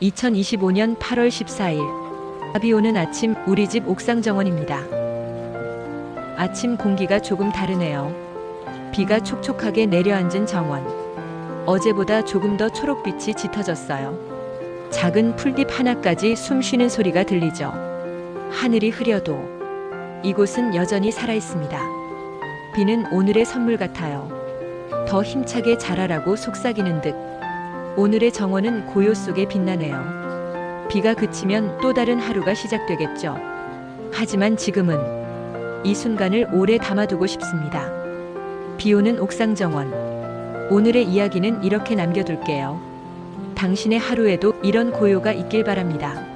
2025년 8월 14일 비 오는 아침 우리 집 옥상정원입니다. 아침 공기가 조금 다르네요. 비가 촉촉하게 내려앉은 정원. 어제보다 조금 더 초록빛이 짙어졌어요. 작은 풀잎 하나까지 숨 쉬는 소리가 들리죠. 하늘이 흐려도 이곳은 여전히 살아있습니다. 비는 오늘의 선물 같아요. 더 힘차게 자라라고 속삭이는 듯. 오늘의 정원은 고요 속에 빛나네요. 비가 그치면 또 다른 하루가 시작되겠죠. 하지만 지금은 이 순간을 오래 담아두고 싶습니다. 비 오는 옥상정원. 오늘의 이야기는 이렇게 남겨둘게요. 당신의 하루에도 이런 고요가 있길 바랍니다.